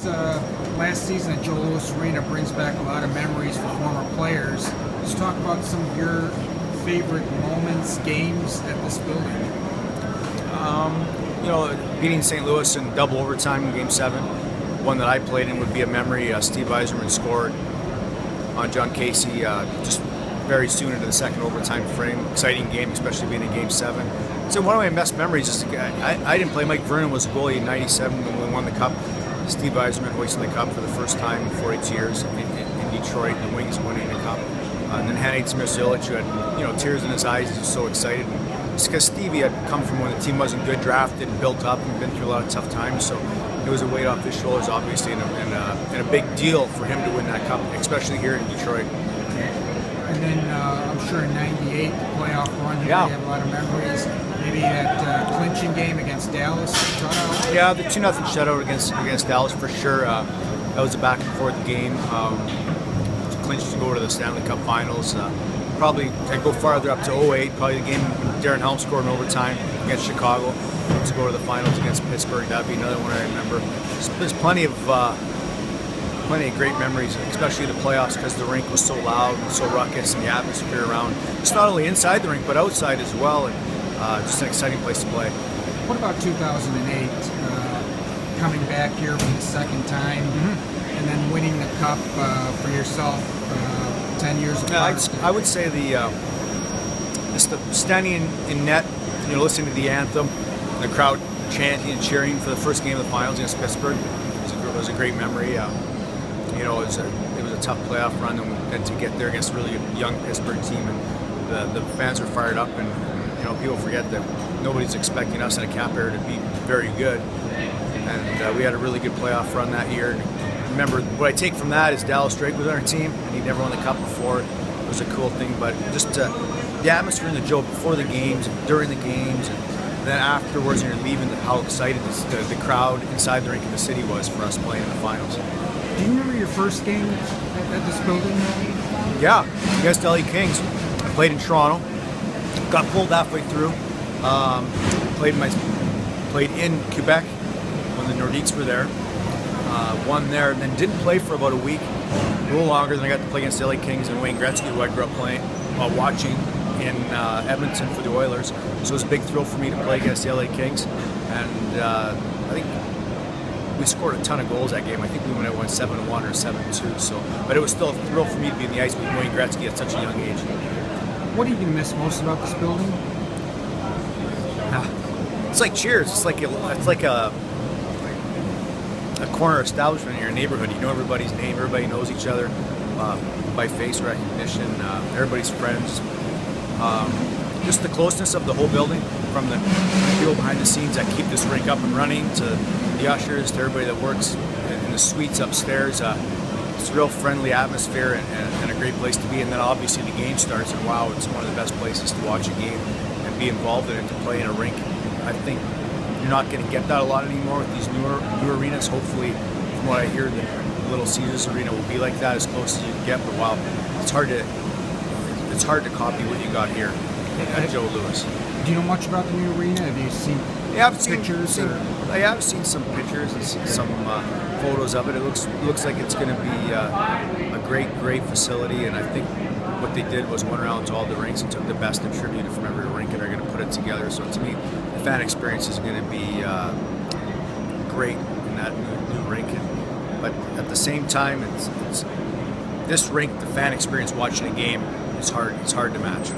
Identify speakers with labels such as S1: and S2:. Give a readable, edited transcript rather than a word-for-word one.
S1: Last season at Joe Louis Arena brings back a lot of memories for former players. Let's talk about some of your favorite moments, games at this building.
S2: Beating St. Louis in double overtime in Game 7. One that I played in would be a memory. Steve Yzerman scored on John Casey just very soon into the second overtime frame. Exciting game, especially being in Game 7. So one of my best memories is I didn't play. Mike Vernon was a goalie in '97 when we won the Cup. Steve Yzerman hoisting the Cup for the first time in 42 years in Detroit. The Wings winning the Cup. And then Hanny Tmierzilich, who had tears in his eyes. He was so excited. It's because Stevie had come from when the team wasn't good, drafted, and built up, and been through a lot of tough times. So it was a weight off his shoulders, obviously, and a big deal for him to win that Cup, especially here in Detroit.
S1: And then I'm sure in '98, the playoff run, you have a lot of memories. Maybe that clinching game against Dallas, shutout.
S2: Yeah, the 2-0 shutout against Dallas for sure. That was a back and forth game. To clinch to go to the Stanley Cup Finals. Probably I'd go farther up to '08. Probably the game Darren Helm scored in overtime against Chicago to go to the finals against Pittsburgh. That'd be another one I remember. There's plenty of great memories, especially the playoffs, because the rink was so loud and so ruckus, and the atmosphere around. It's not only inside the rink but outside as well, and just an exciting place to play.
S1: What about 2008? Coming back here for the second time, and then winning the Cup for yourself 10 years apart?
S2: I would say just the standing in net, listening to the anthem, the crowd chanting and cheering for the first game of the finals against Pittsburgh. It was a great memory. It was a tough playoff run, and to get there against a really young Pittsburgh team, and the fans were fired up, and people forget that nobody's expecting us in a cap era to be very good, and we had a really good playoff run that year. And remember, what I take from that is Dallas Drake was on our team, and he'd never won the Cup before. It was a cool thing, but just the atmosphere in the Joe before the games, and during the games, and then afterwards, when you're leaving, how excited the crowd inside the rink in the city was for us playing in the finals.
S1: Do you remember your first game at this building?
S2: Yeah, against LA Kings. I played in Toronto, got pulled halfway through. Played in Quebec when the Nordiques were there. Won there, and then didn't play for about a week, a little longer. Then I got to play against LA Kings and Wayne Gretzky, who I grew up watching in Edmonton for the Oilers. So it was a big thrill for me to play against the LA Kings, and I think we scored a ton of goals that game. I think we went 7-1 or 7-2. So, but it was still a thrill for me to be in the ice with Wayne Gretzky at such a young age.
S1: What are you going to miss most about this building?
S2: It's like Cheers. It's like a corner establishment in your neighborhood. You know everybody's name. Everybody knows each other by face recognition. Everybody's friends. Just the closeness of the whole building, from the people behind the scenes that keep this rink up and running, to the ushers, to everybody that works in the suites upstairs. It's a real friendly atmosphere and a great place to be. And then obviously the game starts, and wow, it's one of the best places to watch a game and be involved in it, to play in a rink. I think you're not going to get that a lot anymore with these new arenas. Hopefully, from what I hear, the Little Caesars Arena will be like that, as close as you can get. But wow, it's hard to copy what you got here at Joe Louis.
S1: Do you know much about the new arena? Have you seen pictures?
S2: I have seen some pictures and some photos of it. It looks like it's going to be a great facility, and I think what they did was went around to all the rinks and took the best attributed from every rink, and are going to put it together. So to me, the fan experience is going to be great in that new rink. But at the same time, it's this rink, the fan experience watching a game, is hard to match.